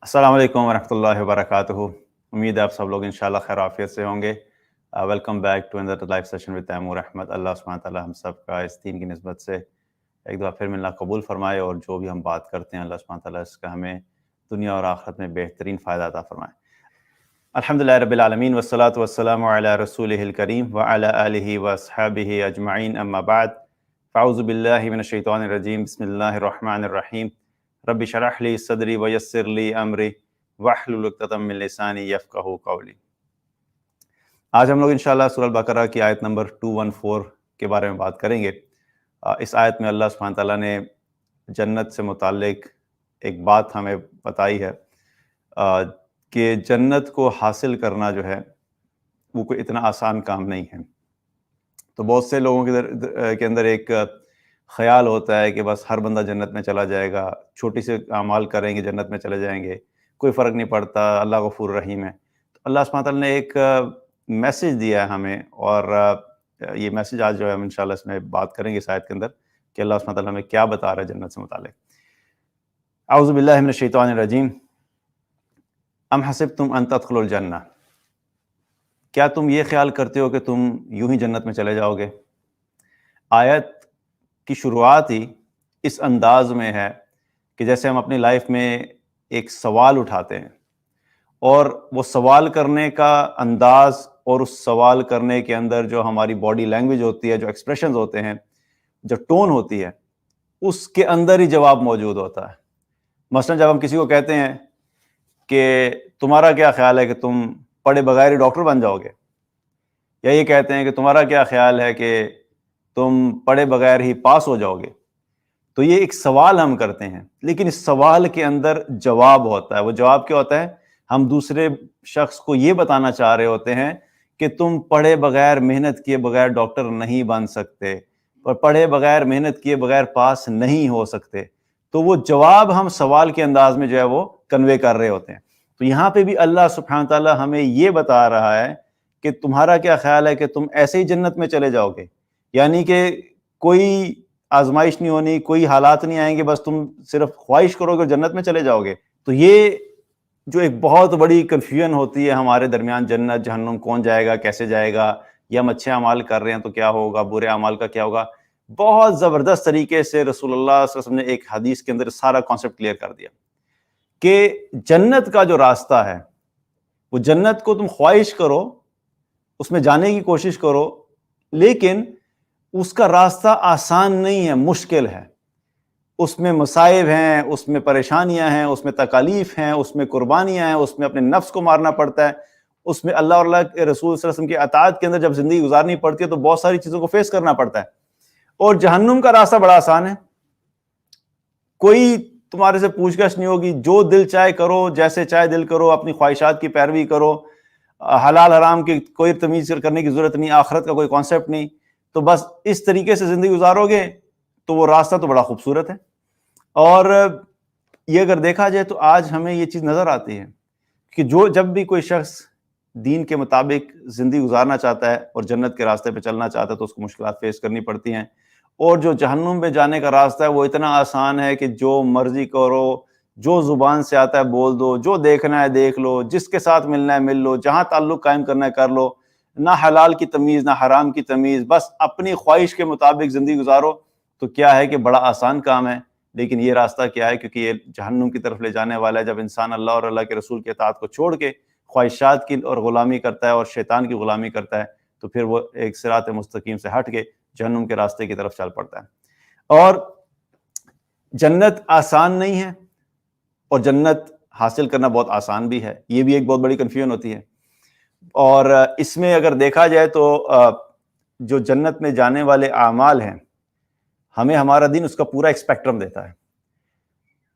السلام علیکم ورحمۃ اللہ وبرکاتہ. امید ہے آپ سب لوگ انشاءاللہ خیر عافیت سے ہوں گے. Welcome back to inner life session with Taimur Ahmed. اللہ سبحانہ تعالیٰ ہم سب کا اس دین کی نسبت سے ایک دفعہ پھر ملنا قبول فرمائے، اور جو بھی ہم بات کرتے ہیں اللہ سبحانہ تعالیٰ اس کا ہمیں دنیا اور آخرت میں بہترین فائدہ عطا فرمائے. الحمدللہ رب العالمین والصلاة والسلام علی رسولہ الکریم وعلی آلہ واصحابہ اجمعین. اما بعد، فاعوذ باللہ من الشیطان الرجیم. بسم اللہ الرحمن الرحیم. رب اشرح لی صدری ویسر لی امری واحلل عقدۃ من لسانی یفقہوا قولی. آج ہم لوگ انشاءاللہ سورہ البقرہ کی آیت نمبر 214 کے بارے میں بات کریں گے. اس آیت میں اللہ سبحانہ تعالیٰ نے جنت سے متعلق ایک بات ہمیں بتائی ہے کہ جنت کو حاصل کرنا جو ہے وہ کوئی اتنا آسان کام نہیں ہے. تو بہت سے لوگوں کے اندر ایک خیال ہوتا ہے کہ بس ہر بندہ جنت میں چلا جائے گا، چھوٹی سے اعمال کریں گے جنت میں چلے جائیں گے، کوئی فرق نہیں پڑتا، اللہ غفور رحیم ہے. تو اللہ سبحانہ تعالیٰ نے ایک میسج دیا ہے ہمیں، اور یہ میسج آج جو ہے ہم انشاءاللہ اس میں بات کریں گے اس آیت کے اندر کہ اللہ سبحانہ تعالیٰ ہمیں کیا بتا رہا ہے جنت سے متعلق. اعوذ باللہ من الشیطان الرجیم. ام حسبتم ان تدخلوا الجنہ، کیا تم یہ خیال کرتے ہو کہ تم یوں ہی جنت میں چلے جاؤ گے؟ آیت کی شروعات ہی اس انداز میں ہے کہ جیسے ہم اپنی لائف میں ایک سوال اٹھاتے ہیں، اور وہ سوال کرنے کا انداز اور اس سوال کرنے کے اندر جو ہماری باڈی لینگویج ہوتی ہے، جو ایکسپریشنز ہوتے ہیں، جو ٹون ہوتی ہے، اس کے اندر ہی جواب موجود ہوتا ہے. مثلا جب ہم کسی کو کہتے ہیں کہ تمہارا کیا خیال ہے کہ تم پڑھے بغیر ہی ڈاکٹر بن جاؤ گے، یا یہ کہتے ہیں کہ تمہارا کیا خیال ہے کہ تم پڑھے بغیر ہی پاس ہو جاؤ گے، تو یہ ایک سوال ہم کرتے ہیں، لیکن اس سوال کے اندر جواب ہوتا ہے. وہ جواب کیا ہوتا ہے؟ ہم دوسرے شخص کو یہ بتانا چاہ رہے ہوتے ہیں کہ تم پڑھے بغیر، محنت کیے بغیر ڈاکٹر نہیں بن سکتے، اور پڑھے بغیر، محنت کیے بغیر پاس نہیں ہو سکتے. تو وہ جواب ہم سوال کے انداز میں جو ہے وہ کنوے کر رہے ہوتے ہیں. تو یہاں پہ بھی اللہ سبحانہ تعالیٰ ہمیں یہ بتا رہا ہے کہ تمہارا کیا خیال ہے کہ تم ایسے ہی جنت میں چلے جاؤ گے، یعنی کہ کوئی آزمائش نہیں ہونی، کوئی حالات نہیں آئیں گے، بس تم صرف خواہش کرو گے اور جنت میں چلے جاؤ گے. تو یہ جو ایک بہت بڑی کنفیوژن ہوتی ہے ہمارے درمیان، جنت جہنم کون جائے گا، کیسے جائے گا، یا ہم اچھے اعمال کر رہے ہیں تو کیا ہوگا، برے اعمال کا کیا ہوگا. بہت زبردست طریقے سے رسول اللہ صلی اللہ علیہ وسلم نے ایک حدیث کے اندر سارا کانسیپٹ کلیئر کر دیا کہ جنت کا جو راستہ ہے، وہ جنت کو تم خواہش کرو، اس میں جانے کی کوشش کرو، لیکن اس کا راستہ آسان نہیں ہے، مشکل ہے. اس میں مصائب ہیں، اس میں پریشانیاں ہیں، اس میں تکالیف ہیں، اس میں قربانیاں ہیں، اس میں اپنے نفس کو مارنا پڑتا ہے، اس میں اللہ اور اللہ کے رسول صلی اللہ علیہ وسلم کی اطاعت کے اندر جب زندگی گزارنی پڑتی ہے تو بہت ساری چیزوں کو فیس کرنا پڑتا ہے. اور جہنم کا راستہ بڑا آسان ہے، کوئی تمہارے سے پوچھ گچھ نہیں ہوگی، جو دل چاہے کرو، جیسے چاہے دل کرو، اپنی خواہشات کی پیروی کرو، حلال حرام کی کوئی تمیز کرنے کی ضرورت نہیں، آخرت کا کوئی کانسیپٹ نہیں. تو بس اس طریقے سے زندگی گزارو گے تو وہ راستہ تو بڑا خوبصورت ہے. اور یہ اگر دیکھا جائے تو آج ہمیں یہ چیز نظر آتی ہے کہ جب بھی کوئی شخص دین کے مطابق زندگی گزارنا چاہتا ہے اور جنت کے راستے پہ چلنا چاہتا ہے تو اس کو مشکلات فیس کرنی پڑتی ہیں. اور جو جہنم میں جانے کا راستہ ہے وہ اتنا آسان ہے کہ جو مرضی کرو، جو زبان سے آتا ہے بول دو، جو دیکھنا ہے دیکھ لو، جس کے ساتھ ملنا ہے مل لو، جہاں تعلق قائم کرنا ہے کر لو، نہ حلال کی تمیز نہ حرام کی تمیز، بس اپنی خواہش کے مطابق زندگی گزارو. تو کیا ہے کہ بڑا آسان کام ہے، لیکن یہ راستہ کیا ہے؟ کیونکہ یہ جہنم کی طرف لے جانے والا ہے. جب انسان اللہ اور اللہ کے رسول کے اطاعت کو چھوڑ کے خواہشات کی اور غلامی کرتا ہے اور شیطان کی غلامی کرتا ہے تو پھر وہ ایک صراط مستقیم سے ہٹ کے جہنم کے راستے کی طرف چل پڑتا ہے. اور جنت آسان نہیں ہے، اور جنت حاصل کرنا بہت آسان بھی ہے، یہ بھی ایک بہت بڑی کنفیوژن ہوتی ہے. اور اس میں اگر دیکھا جائے تو جو جنت میں جانے والے اعمال ہیں، ہمیں ہمارا دین اس کا پورا ایک اسپیکٹرم دیتا ہے.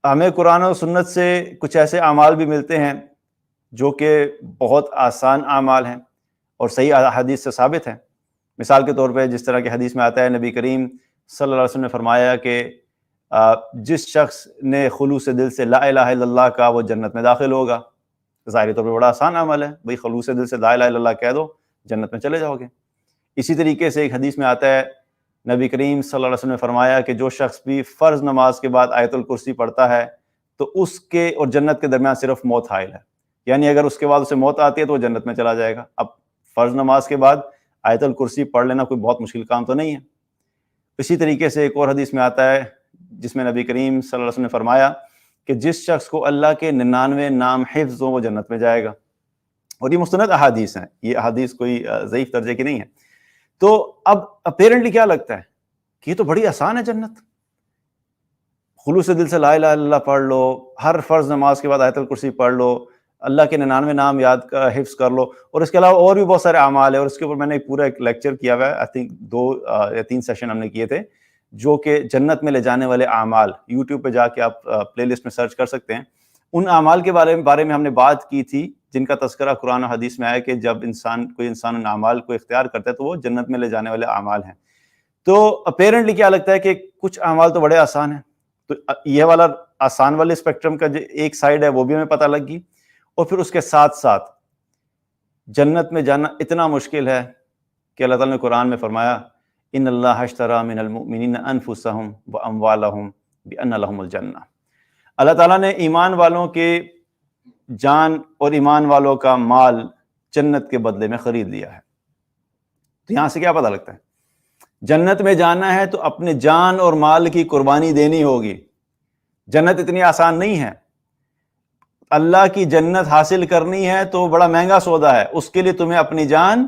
ہمیں قرآن و سنت سے کچھ ایسے اعمال بھی ملتے ہیں جو کہ بہت آسان اعمال ہیں اور صحیح حدیث سے ثابت ہیں. مثال کے طور پہ جس طرح کی حدیث میں آتا ہے، نبی کریم صلی اللہ علیہ وسلم نے فرمایا کہ جس شخص نے خلوص دل سے لا الہ الا اللہ کہا وہ جنت میں داخل ہوگا. ظاہری طور پہ بڑا آسان عمل ہے، بھئی خلوص دل سے لا الہ الا اللہ کہہ دو، جنت میں چلے جاؤ گے. اسی طریقے سے ایک حدیث میں آتا ہے، نبی کریم صلی اللہ علیہ وسلم نے فرمایا کہ جو شخص بھی فرض نماز کے بعد آیت الکرسی پڑھتا ہے تو اس کے اور جنت کے درمیان صرف موت حائل ہے، یعنی اگر اس کے بعد اسے موت آتی ہے تو وہ جنت میں چلا جائے گا۔ اب فرض نماز کے بعد آیت الکرسی پڑھ لینا کوئی بہت مشکل کام تو نہیں ہے۔ اسی طریقے سے ایک اور حدیث میں آتا ہے جس میں نبی کریم صلی اللہ علیہ وسلم نے فرمایا کہ جس شخص کو اللہ کے 99 نام حفظ ہو وہ جنت میں جائے گا، اور یہ مستند احادیث ہیں، یہ احادیث کوئی ضعیف درجے کی نہیں ہے۔ تو اب اپیرنٹلی کیا لگتا ہے کہ یہ تو بڑی آسان ہے جنت، خلوص دل سے لا الہ الا اللہ پڑھ لو، ہر فرض نماز کے بعد آیت الکرسی پڑھ لو، اللہ کے 99 نام یاد کا حفظ کر لو، اور اس کے علاوہ اور بھی بہت سارے اعمال ہیں، اور اس کے اوپر میں نے پورا ایک لیکچر کیا ہوا ہے، آئی تھنک 2 یا 3 سیشن ہم نے کیے تھے، جو کہ جنت میں لے جانے والے اعمال، یوٹیوب پہ جا کے آپ پلے لسٹ میں سرچ کر سکتے ہیں۔ ان اعمال کے بارے میں ہم نے بات کی تھی جن کا تذکرہ قرآن و حدیث میں آیا کہ جب کوئی انسان ان اعمال کو اختیار کرتا ہے تو وہ جنت میں لے جانے والے اعمال ہیں۔ تو اپیرنٹلی کیا لگتا ہے کہ کچھ اعمال تو بڑے آسان ہیں، تو یہ والا آسان والے اسپیکٹرم کا جو ایک سائڈ ہے وہ بھی ہمیں پتہ لگ گئی، اور پھر اس کے ساتھ ساتھ جنت میں جانا اتنا مشکل ہے کہ اللہ تعالیٰ نے قرآن میں فرمایا ان اللہ اشتری من المؤمنین انفسهم واموالهم بان لهم الجنہ، اللہ تعالیٰ نے ایمان والوں کے جان اور ایمان والوں کا مال جنت کے بدلے میں خرید لیا ہے۔ تو یہاں سے کیا پتہ لگتا ہے؟ جنت میں جانا ہے تو اپنے جان اور مال کی قربانی دینی ہوگی۔ جنت اتنی آسان نہیں ہے، اللہ کی جنت حاصل کرنی ہے تو بڑا مہنگا سودا ہے، اس کے لیے تمہیں اپنی جان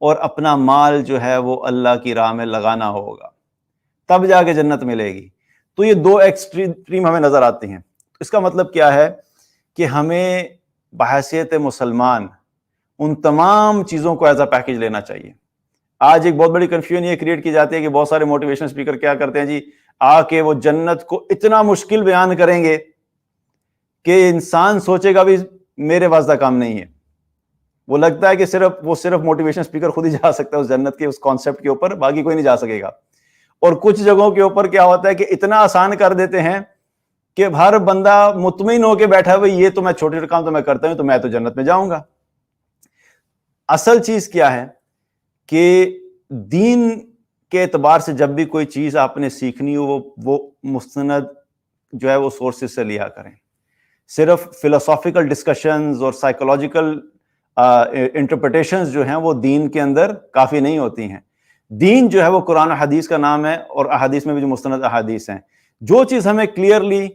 اور اپنا مال جو ہے وہ اللہ کی راہ میں لگانا ہوگا، تب جا کے جنت ملے گی۔ تو یہ 2 ایکسٹریم ہمیں نظر آتے ہیں۔ اس کا مطلب کیا ہے کہ ہمیں بحیثیت مسلمان ان تمام چیزوں کو ایز اے پیکج لینا چاہیے۔ آج ایک بہت بڑی کنفیوژن یہ کریٹ کی جاتی ہے کہ بہت سارے موٹیویشن اسپیکر کیا کرتے ہیں جی، آ کے وہ جنت کو اتنا مشکل بیان کریں گے کہ انسان سوچے گا بھی میرے واسطہ کام نہیں ہے۔ وہ لگتا ہے کہ صرف موٹیویشن اسپیکر خود ہی جا سکتا ہے اس جنت کے اس کانسیپٹ کے اوپر، باقی کوئی نہیں جا سکے گا۔ اور کچھ جگہوں کے اوپر کیا ہوتا ہے کہ اتنا آسان کر دیتے ہیں کہ ہر بندہ مطمئن ہو کے بیٹھا ہوئے یہ تو میں چھوٹے چھوٹے کام تو میں کرتا ہوں تو میں تو جنت میں جاؤں گا۔ اصل چیز کیا ہے کہ دین کے اعتبار سے جب بھی کوئی چیز آپ نے سیکھنی ہو وہ مستند جو ہے وہ سورسز سے لیا کریں۔ صرف فلسافیکل ڈسکشنز اور سائیکولوجیکل انٹرپریٹیشنز جو ہیں وہ دین کے اندر کافی نہیں ہوتی ہیں۔ دین جو ہے وہ قرآن و حدیث کا نام ہے، اور احادیث میں بھی جو مستند احادیث ہیں، جو چیز ہمیں کلیئرلی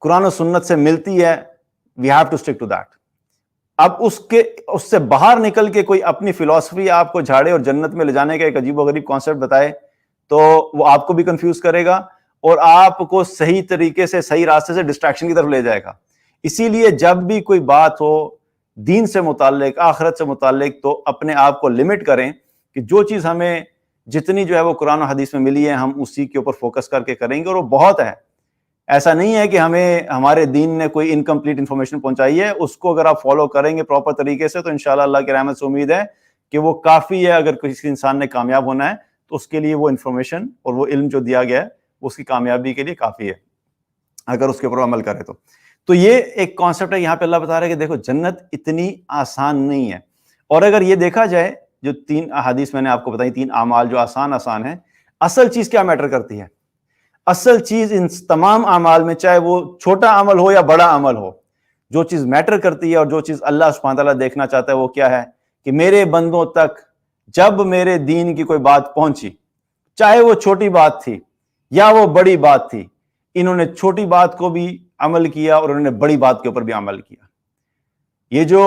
قرآن و سنت سے ملتی ہے we have to stick to that۔ اب اس سے باہر نکل کے کوئی اپنی فلسفی آپ کو جھاڑے اور جنت میں لے جانے کا ایک عجیب و غریب کانسیپٹ بتائے تو وہ آپ کو بھی کنفیوز کرے گا اور آپ کو صحیح طریقے سے صحیح راستے سے ڈسٹریکشن کی طرف لے جائے گا۔ اسی لیے جب بھی کوئی بات ہو دین سے متعلق، آخرت سے متعلق، تو اپنے آپ کو لمٹ کریں کہ جو چیز ہمیں جتنی جو ہے وہ قرآن و حدیث میں ملی ہے ہم اسی کے اوپر فوکس کر کے کریں گے، اور وہ بہت ہے۔ ایسا نہیں ہے کہ ہمیں ہمارے دین نے کوئی انکمپلیٹ انفارمیشن پہنچائی ہے، اس کو اگر آپ فالو کریں گے پراپر طریقے سے تو انشاءاللہ اللہ کی رحمت سے امید ہے کہ وہ کافی ہے۔ اگر کسی انسان نے کامیاب ہونا ہے تو اس کے لیے وہ انفارمیشن اور وہ علم جو دیا گیا ہے اس کی کامیابی کے لیے کافی ہے، اگر اس کے اوپر عمل کرے تو یہ ایک کانسیپٹ ہے۔ یہاں پہ اللہ بتا رہا ہے کہ دیکھو جنت اتنی آسان نہیں ہے، اور اگر یہ دیکھا جائے جو 3 احادیث میں نے آپ کو بتائی، 3 اعمال جو آسان ہیں، اصل چیز کیا میٹر کرتی ہے؟ اصل چیز ان تمام اعمال میں، چاہے وہ چھوٹا عمل ہو یا بڑا عمل ہو، جو چیز میٹر کرتی ہے اور جو چیز اللہ سبحانہ تعالیٰ دیکھنا چاہتا ہے وہ کیا ہے کہ میرے بندوں تک جب میرے دین کی کوئی بات پہنچی، چاہے وہ چھوٹی بات تھی یا وہ بڑی بات تھی، انہوں نے چھوٹی بات کو بھی عمل کیا اور انہوں نے بڑی بات کے اوپر بھی عمل کیا۔ یہ جو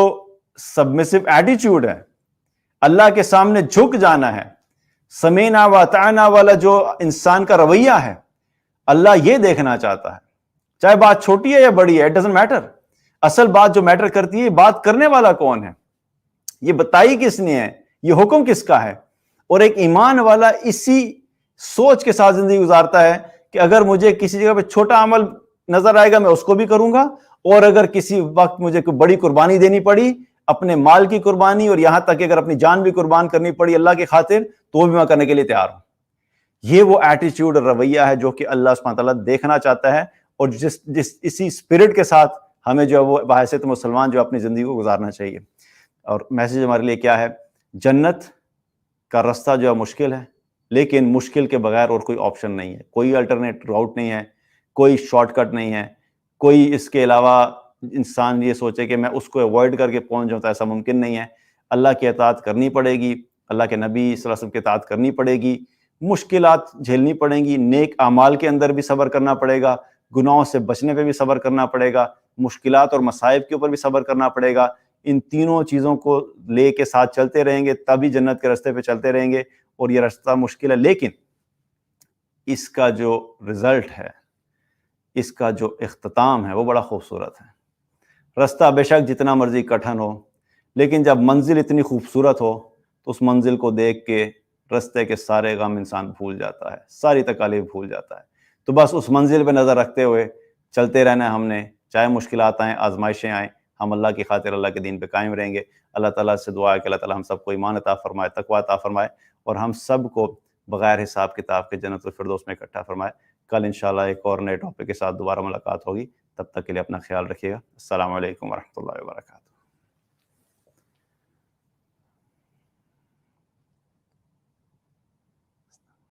سبمسو ایٹیچیوڈ ہے، اللہ کے سامنے جھک جانا ہے، سمینا و اطعنا والا جو انسان کا رویہ ہے، اللہ یہ دیکھنا چاہتا ہے، چاہے بات چھوٹی ہے یا بڑی ہے، اٹ ڈزنٹ میٹر۔ اصل بات جو میٹر کرتی ہے بات کرنے والا کون ہے، یہ بتائی کس نے ہے، یہ حکم کس کا ہے۔ اور ایک ایمان والا اسی سوچ کے ساتھ زندگی گزارتا ہے کہ اگر مجھے کسی جگہ پہ چھوٹا عمل نظر آئے گا میں اس کو بھی کروں گا، اور اگر کسی وقت مجھے کوئی بڑی قربانی دینی پڑی، اپنے مال کی قربانی اور یہاں تک کہ اگر اپنی جان بھی قربان کرنی پڑی اللہ کی خاطر، تو وہ بھی میں کرنے کے لیے تیار ہوں۔ یہ وہ ایٹیچیوڈ اور رویہ ہے جو کہ اللہ سبحانہ تعالیٰ دیکھنا چاہتا ہے، اور اسی اسپرٹ کے ساتھ ہمیں جو ہے وہ بحیثیت مسلمان جو اپنی زندگی کو گزارنا چاہیے۔ اور میسیج ہمارے لیے کیا ہے؟ جنت کا راستہ جو ہے مشکل ہے، لیکن مشکل کے بغیر اور کوئی آپشن نہیں ہے، کوئی الٹرنیٹ راؤٹ نہیں ہے، کوئی شارٹ کٹ نہیں ہے۔ کوئی اس کے علاوہ انسان یہ سوچے کہ میں اس کو اوائڈ کر کے پہنچ جاؤں تو ایسا ممکن نہیں ہے. اللہ کی اطاعت کرنی پڑے گی، اللہ کے نبی صلی اللہ علیہ وسلم کی اطاعت کرنی پڑے گی، مشکلات جھیلنی پڑیں گی، نیک اعمال کے اندر بھی صبر کرنا پڑے گا، گناہوں سے بچنے پہ بھی صبر کرنا پڑے گا، مشکلات اور مصائب کے اوپر بھی صبر کرنا پڑے گا. ان تینوں چیزوں کو لے کے ساتھ چلتے رہیں گے تبھی جنت کے راستے پہ چلتے رہیں گے. اور یہ راستہ مشکل ہے، لیکن اس کا جو رزلٹ ہے، اس کا جو اختتام ہے وہ بڑا خوبصورت ہے. راستہ بے شک جتنا مرضی کٹھن ہو، لیکن جب منزل اتنی خوبصورت ہو تو اس منزل کو دیکھ کے راستے کے سارے غم انسان بھول جاتا ہے، ساری تکالیف بھول جاتا ہے. تو بس اس منزل پہ نظر رکھتے ہوئے چلتے رہنا ہے ہم نے، چاہے مشکلات آئیں، آزمائشیں آئیں، ہم اللہ کی خاطر اللہ کے دین پہ قائم رہیں گے. اللہ تعالیٰ سے دعا ہے کہ اللہ تعالیٰ ہم سب کو ایمان عطا فرمائے، تقویٰ عطا فرمائے، اور ہم سب کو بغیر حساب کتاب کے جنت الفردوس میں اکٹھا فرمائے. کل انشاءاللہ ایک اور نئے ٹاپک کے ساتھ دوبارہ ملاقات ہوگی. تب تک کے لیے اپنا خیال رکھیے گا. السلام علیکم ورحمۃ اللہ وبرکاتہ.